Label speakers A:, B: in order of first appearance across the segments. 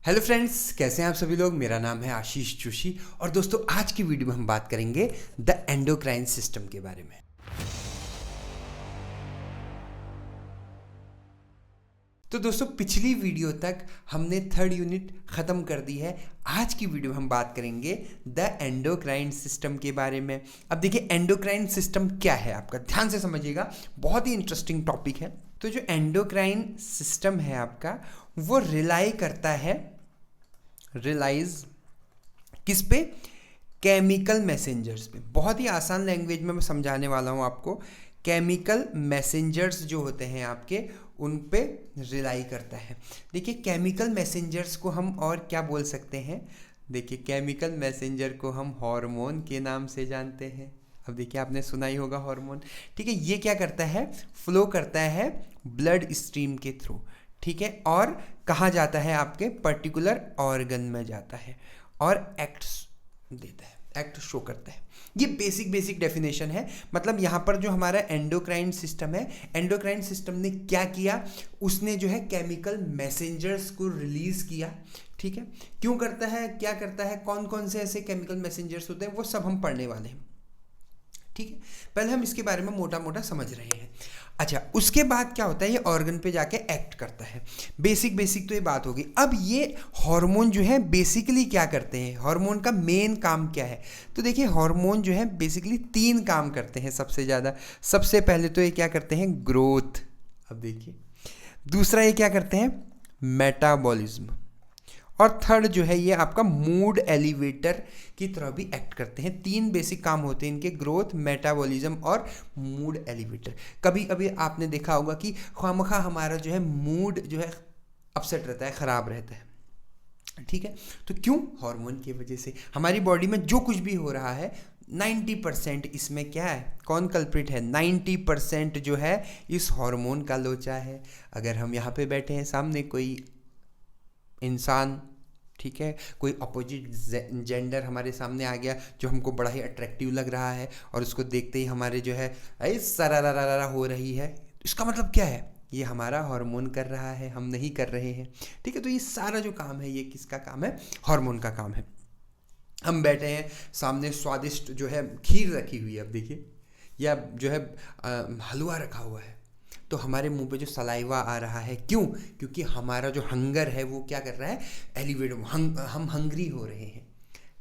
A: Hello friends, कैसे हैं आप सभी लोग। मेरा नाम है आशीष जोशी और दोस्तों आज की वीडियो में हम बात करेंगे द एंडोक्राइन सिस्टम के बारे में। तो दोस्तों पिछली वीडियो तक हमने थर्ड यूनिट ख़त्म कर दी है। आज की वीडियो में हम बात करेंगे द एंडोक्राइन सिस्टम के बारे में। अब देखिए एंडोक्राइन सिस्टम क्या है, आपका ध्यान से समझिएगा, बहुत ही इंटरेस्टिंग टॉपिक है। तो जो एंडोक्राइन सिस्टम है आपका, वो रिलाई करता है, रिलाइज किस पे? केमिकल मैसेंजर्स पे। बहुत ही आसान लैंग्वेज में मैं समझाने वाला हूँ आपको। केमिकल मैसेंजर्स जो होते हैं आपके, उन पे रिलाई करता है। देखिए केमिकल मैसेंजर्स को हम और क्या बोल सकते हैं? देखिए केमिकल मैसेंजर को हम हार्मोन के नाम से जानते हैं। अब देखिए आपने सुना ही होगा हार्मोन, ठीक है। ये क्या करता है? फ्लो करता है ब्लड स्ट्रीम के थ्रू, ठीक है, और कहाँ जाता है? आपके पर्टिकुलर ऑर्गन में जाता है और एक्ट्स देता है, एक्ट शो करता है। ये बेसिक डेफिनेशन है। मतलब यहाँ पर जो हमारा एंडोक्राइन सिस्टम है, एंडोक्राइन सिस्टम ने क्या किया? उसने जो है केमिकल मैसेंजर्स को रिलीज किया, ठीक है। क्यों करता है, क्या करता है, कौन कौन से ऐसे केमिकल मैसेंजर्स होते हैं, वो सब हम पढ़ने वाले हैं, ठीक है। पहले हम इसके बारे में मोटा मोटा समझ रहे हैं। अच्छा, उसके बाद क्या होता है? ये ऑर्गन पे जाके एक्ट करता है। बेसिक तो ये बात होगी। अब ये हार्मोन जो है बेसिकली क्या करते हैं? हार्मोन का मेन काम क्या है? तो देखिए हार्मोन जो है बेसिकली 3 काम करते हैं सबसे ज़्यादा। सबसे पहले तो ये क्या करते हैं? ग्रोथ। अब देखिए दूसरा ये क्या करते हैं? मेटाबॉलिज्म। और थर्ड जो है ये आपका मूड एलिवेटर की तरह भी एक्ट करते हैं। 3 बेसिक काम होते हैं इनके, ग्रोथ, मेटाबॉलिज्म और मूड एलिवेटर। कभी कभी आपने देखा होगा कि खामखा हमारा जो है मूड जो है अपसेट रहता है, ख़राब रहता है, ठीक है। तो क्यों? हार्मोन की वजह से। हमारी बॉडी में जो कुछ भी हो रहा है 90% इसमें क्या है? कौन कल्प्रिट है? 90% जो है इस हार्मोन का लोचा है। अगर हम यहाँ पे बैठे हैं, सामने कोई इंसान, ठीक है, कोई अपोजिट जेंडर हमारे सामने आ गया जो हमको बड़ा ही अट्रैक्टिव लग रहा है और उसको देखते ही हमारे जो है सरारा हो रही है, इसका मतलब क्या है? ये हमारा हार्मोन कर रहा है, हम नहीं कर रहे हैं, ठीक है। तो ये सारा जो काम है ये किसका काम है? हार्मोन का काम है। हम बैठे हैं, सामने स्वादिष्ट जो है खीर रखी हुई है, अब देखिए, या जो है हलवा रखा हुआ है, तो हमारे मुंह पे जो सलाइवा आ रहा है, क्यों? क्योंकि हमारा जो हंगर है वो क्या कर रहा है? एलिवेट, हम हंग्री हो रहे हैं,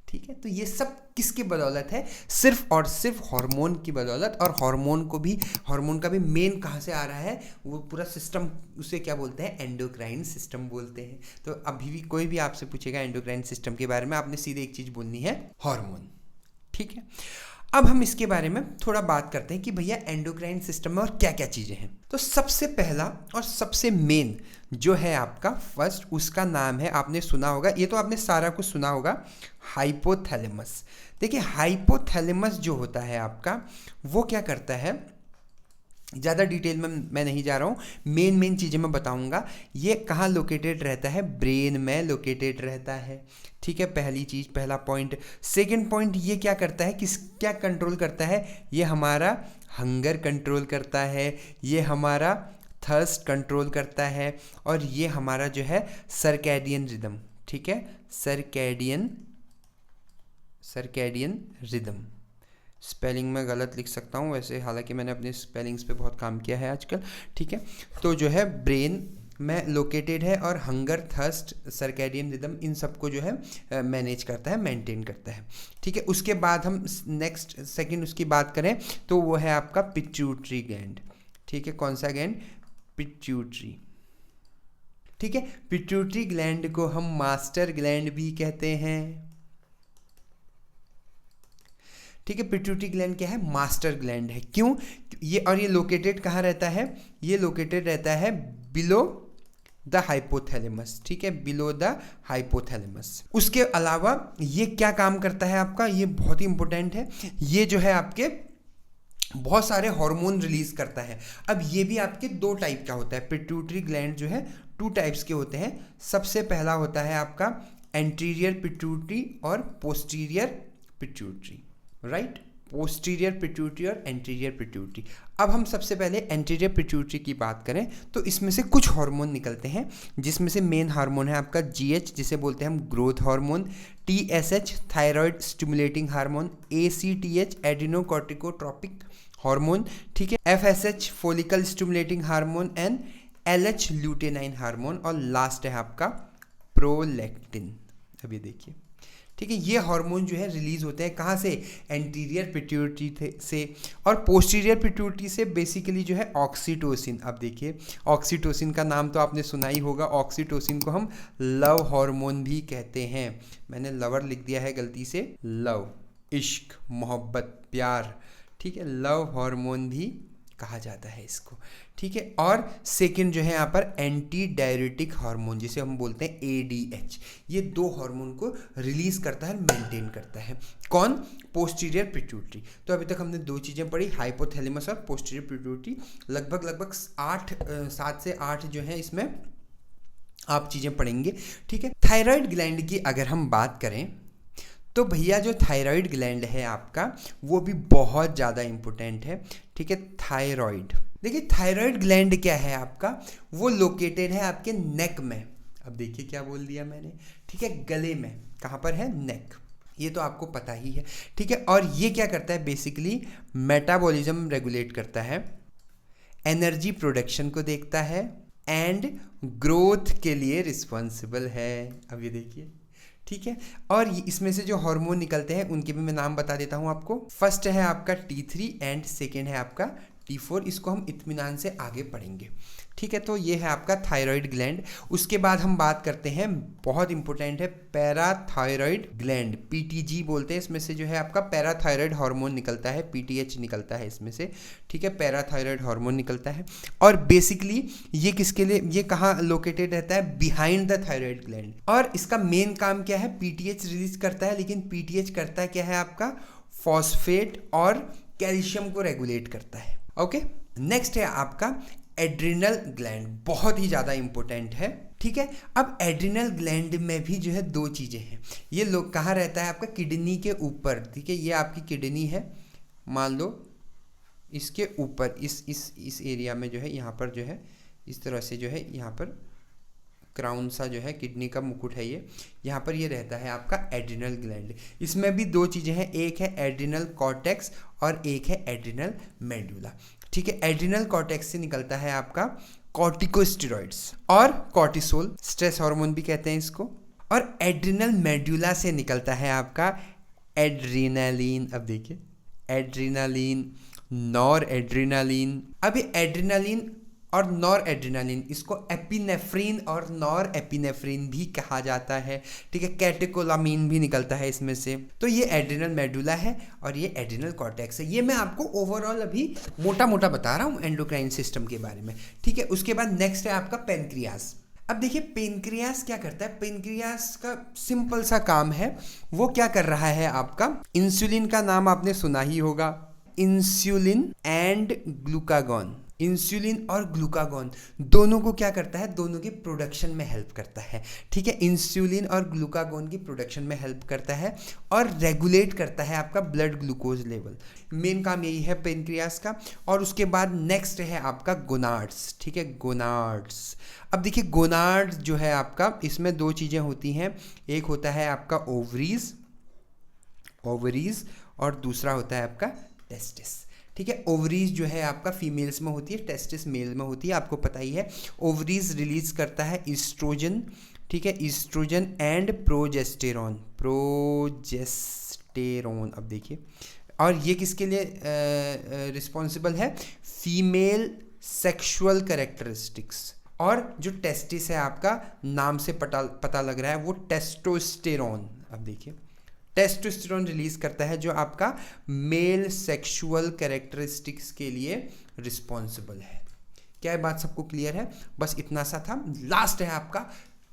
A: ठीक है। तो ये सब किसकी बदौलत है? सिर्फ और सिर्फ हार्मोन की बदौलत। और हार्मोन का भी मेन कहाँ से आ रहा है? वो पूरा सिस्टम, उसे क्या बोलते हैं? एंडोक्राइन सिस्टम बोलते हैं। तो अभी भी कोई भी आपसे पूछेगा एंडोक्राइन सिस्टम के बारे में, आपने सीधे एक चीज़ बोलनी है, हार्मोन, ठीक है। अब हम इसके बारे में थोड़ा बात करते हैं कि भैया एंडोक्राइन सिस्टम में और क्या क्या चीज़ें हैं। तो सबसे पहला और सबसे मेन जो है आपका फर्स्ट, उसका नाम है, आपने सुना होगा, ये तो आपने सारा कुछ सुना होगा, हाइपोथैलेमस। देखिए हाइपोथैलेमस जो होता है आपका, वो क्या करता है? ज़्यादा डिटेल में मैं नहीं जा रहा हूँ, मेन चीज़ें मैं बताऊँगा। ये कहाँ लोकेटेड रहता है? ब्रेन में लोकेटेड रहता है, ठीक है। पहली चीज़, पहला पॉइंट। सेकंड पॉइंट, ये क्या करता है? क्या कंट्रोल करता है? ये हमारा हंगर कंट्रोल करता है, ये हमारा थर्स्ट कंट्रोल करता है, और ये हमारा जो है सर्कैडियन रिदम, ठीक है, सर्कैडियन रिदम। स्पेलिंग में गलत लिख सकता हूँ वैसे, हालांकि मैंने अपने स्पेलिंग्स पे बहुत काम किया है आजकल, ठीक है। तो जो है ब्रेन में लोकेटेड है, और हंगर, थर्स्ट, सर्कैडियन रिदम, इन सबको जो है मैनेज करता है, मेंटेन करता है, ठीक है। उसके बाद हम नेक्स्ट सेकंड उसकी बात करें तो वो है आपका पिट्यूटरी ग्लैंड, ठीक है। कौन सा ग्लैंड? पिट्यूटरी, ठीक है। पिट्यूटरी ग्लैंड को हम मास्टर ग्लैंड भी कहते हैं, ठीक है। पिट्यूटरी ग्लैंड क्या है? मास्टर ग्लैंड है। क्यों? ये, और ये लोकेटेड कहाँ रहता है? ये लोकेटेड रहता है बिलो द हाइपोथैलेमस, ठीक है, बिलो द हाइपोथैलेमस। उसके अलावा ये क्या काम करता है आपका? ये बहुत ही इंपॉर्टेंट है। ये जो है आपके बहुत सारे हार्मोन रिलीज करता है। अब ये भी आपके 2 टाइप का होता है। पिट्यूटरी ग्लैंड जो है 2 टाइप्स के होते हैं। सबसे पहला होता है आपका एंटीरियर पिट्यूटरी और posterior pituitary, right. Posterior pituitary और एंटीरियर पिट्यूटरी। अब हम सबसे पहले एंटीरियर पिट्यूटरी की बात करें तो इसमें से कुछ हार्मोन निकलते हैं, जिसमें से मेन हार्मोन है आपका GH, जिसे बोलते हैं हम growth hormone, TSH thyroid stimulating hormone, ACTH adrenocorticotropic hormone, ठीक है, FSH follicle stimulating hormone and LH luteinizing hormone, और लास्ट है आपका प्रोलैक्टिन। अब ये देखिए, ठीक है, ये हार्मोन जो है रिलीज होते हैं कहाँ से, एंटीरियर पिट्यूटरी से, और पोस्टीरियर पिट्यूटरी से बेसिकली जो है ऑक्सीटोसिन। अब देखिए, ऑक्सीटोसिन का नाम तो आपने सुना ही होगा। ऑक्सीटोसिन को हम लव हार्मोन भी कहते हैं। मैंने लवर लिख दिया है गलती से, लव, इश्क, मोहब्बत, प्यार, ठीक है, लव हार्मोन भी कहा जाता है इसको, ठीक है। और सेकंड जो है यहाँ पर एंटी डायरेटिक हार्मोन, जिसे हम बोलते हैं ADH, ये दो हार्मोन को रिलीज करता है, मेंटेन करता है। कौन, पोस्टीरियर पिट्यूटरी। तो अभी तक हमने दो चीज़ें पढ़ी, हाइपोथैलेमस और पोस्टीरियर पिट्यूटरी। लगभग 7 से 8 जो है इसमें आप चीज़ें पढ़ेंगे, ठीक है। थायराइड ग्लैंड की अगर हम बात करें तो भैया जो थायराइड ग्लैंड है आपका वो भी बहुत ज़्यादा इम्पोर्टेंट है, ठीक है। थायराइड, देखिए थायराइड ग्लैंड क्या है आपका, वो लोकेटेड है आपके नेक में। अब देखिए क्या बोल दिया मैंने, ठीक है, गले में। कहाँ पर है, नेक, ये तो आपको पता ही है, ठीक है। और ये क्या करता है, बेसिकली मेटाबॉलिज्म रेगुलेट करता है, एनर्जी प्रोडक्शन को देखता है एंड ग्रोथ के लिए रिस्पॉन्सिबल है। अब ये देखिए, ठीक है। और इसमें से जो हार्मोन निकलते हैं उनके भी मैं नाम बता देता हूं आपको। फर्स्ट है आपका T3 एंड सेकेंड है आपका T4। इसको हम इत्मीनान से आगे पढ़ेंगे, ठीक है। तो ये है आपका थायराइड ग्लैंड। उसके बाद हम बात करते हैं, बहुत इंपॉर्टेंट है, पैराथायराइड ग्लैंड, PTG बोलते हैं। इसमें से जो है आपका पैराथायराइड हार्मोन निकलता है, PTH निकलता है इसमें से, ठीक है, पैराथायराइड हार्मोन निकलता है। और बेसिकली ये किसके लिए, ये कहाँ लोकेटेड रहता है, बिहाइंड द थायराइड ग्लैंड। और इसका मेन काम क्या है, PTH रिलीज करता है, लेकिन PTH करता है क्या है आपका, फॉस्फेट और कैल्शियम को रेगुलेट करता है, ओके। नेक्स्ट है आपका एड्रिनल ग्लैंड, बहुत ही ज़्यादा इंपॉर्टेंट है, ठीक है। अब एड्रिनल ग्लैंड में भी जो है दो चीज़ें हैं। ये लोग कहाँ रहता है आपका, किडनी के ऊपर, ठीक है। ये आपकी किडनी है, मान लो इसके ऊपर, इस एरिया में जो है, यहाँ पर जो है इस तरह से जो है, यहाँ पर क्राउन सा जो है, किडनी का मुकुट है ये, यहाँ पर ये रहता है आपका एड्रिनल ग्लैंड। इसमें भी दो चीज़ें हैं, एक है एड्रिनल कॉर्टेक्स और एक है एड्रिनल मेडुला, ठीक है। एड्रिनल कॉर्टेक्स से निकलता है आपका कॉर्टिकोस्टेरॉइड्स और कॉर्टिसोल, स्ट्रेस हार्मोन भी कहते हैं इसको। और एड्रिनल मेडुला से निकलता है आपका एड्रीनालीन। अब देखिए, एड्रीनालीन, नॉर एड्रीनालीन। अब ये एड्रीनालीन और नॉर एड्रीनालिन, इसको एपिनेफ्रीन और नॉर एपिनेफ्रीन भी कहा जाता है, ठीक है। कैटेकोलामीन भी निकलता है इसमें से। तो ये एड्रिनल मेडुला है और ये एड्रिनल कॉर्टेक्स है। ये मैं आपको ओवरऑल अभी मोटा मोटा बता रहा हूँ एंडोक्राइन सिस्टम के बारे में, ठीक है। उसके बाद नेक्स्ट है आपका पेनक्रियास। अब देखिए पेनक्रियास क्या करता है, पेनक्रियास का सिंपल सा काम है, वो क्या कर रहा है आपका, इंसुलिन का नाम आपने सुना ही होगा, इंसुलिन एंड ग्लूकागॉन, इंसुलिन और ग्लूकागॉन दोनों को क्या करता है, दोनों की प्रोडक्शन में हेल्प करता है, ठीक है। इंसुलिन और ग्लूकागॉन की प्रोडक्शन में हेल्प करता है और रेगुलेट करता है आपका ब्लड ग्लूकोज लेवल। मेन काम यही है पेनक्रियास का। और उसके बाद नेक्स्ट है आपका गोनाड्स, ठीक है, गोनाड्स। अब देखिए गोनाड्स जो है आपका, इसमें दो चीज़ें होती हैं, एक होता है आपका ओवरीज और दूसरा होता है आपका टेस्टिस, ठीक है। ओवरीज जो है आपका फीमेल्स में होती है, टेस्टिस मेल में होती है, आपको पता ही है। ओवरीज रिलीज करता है ईस्ट्रोजन, ठीक है, ईस्ट्रोजन एंड प्रोजेस्टेरॉन। अब देखिए, और ये किसके लिए रिस्पॉन्सिबल है, फीमेल सेक्सुअल कैरेक्टरिस्टिक्स। और जो टेस्टिस है आपका, नाम से पता लग रहा है, वो टेस्टोस्टेरॉन। अब देखिए, टेस्टोस्टेरोन रिलीज करता है जो आपका मेल सेक्सुअल कैरेक्टरिस्टिक्स के लिए रिस्पॉन्सिबल है। क्या ये बात सबको क्लियर है, बस इतना सा था। लास्ट है आपका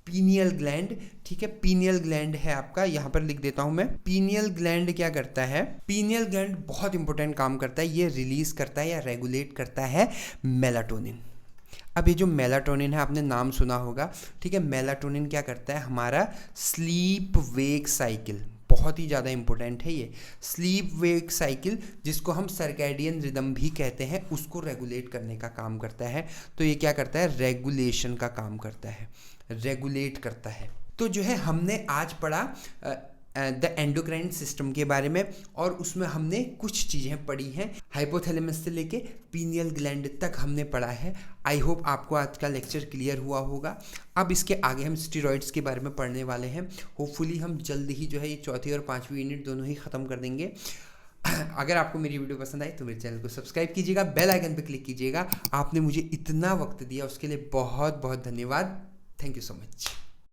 A: पीनियल ग्लैंड, ठीक है। पीनियल ग्लैंड है आपका, यहाँ पर लिख देता हूं मैं। पीनियल ग्लैंड क्या करता है, पीनियल ग्लैंड बहुत इंपॉर्टेंट काम करता है, ये रिलीज करता है या रेगुलेट करता है मेलाटोनिन। अब ये जो मेलाटोनिन है, आपने नाम सुना होगा, ठीक है। मेलाटोनिन क्या करता है, हमारा स्लीप वेक साइकिल, बहुत ही ज़्यादा इंपॉर्टेंट है ये। स्लीप वेक साइकिल, जिसको हम सर्कैडियन रिदम भी कहते हैं, उसको रेगुलेट करने का काम करता है। तो ये क्या करता है, रेगुलेशन का काम करता है, रेगुलेट करता है। तो जो है हमने आज पढ़ा द एंडोक्राइन सिस्टम के बारे में, और उसमें हमने कुछ चीज़ें पढ़ी हैं, हाइपोथैलेमस से लेके पीनियल ग्लैंड तक हमने पढ़ा है। आई होप आपको आज का लेक्चर क्लियर हुआ होगा। अब इसके आगे हम स्टेरॉइड्स के बारे में पढ़ने वाले हैं। होपफुली हम जल्द ही जो है ये चौथी और पाँचवीं यूनिट दोनों ही ख़त्म कर देंगे। अगर आपको मेरी वीडियो पसंद आई तो मेरे चैनल को सब्सक्राइब कीजिएगा, बेल आइकन पर क्लिक कीजिएगा। आपने मुझे इतना वक्त दिया उसके लिए बहुत बहुत धन्यवाद। Thank you so much.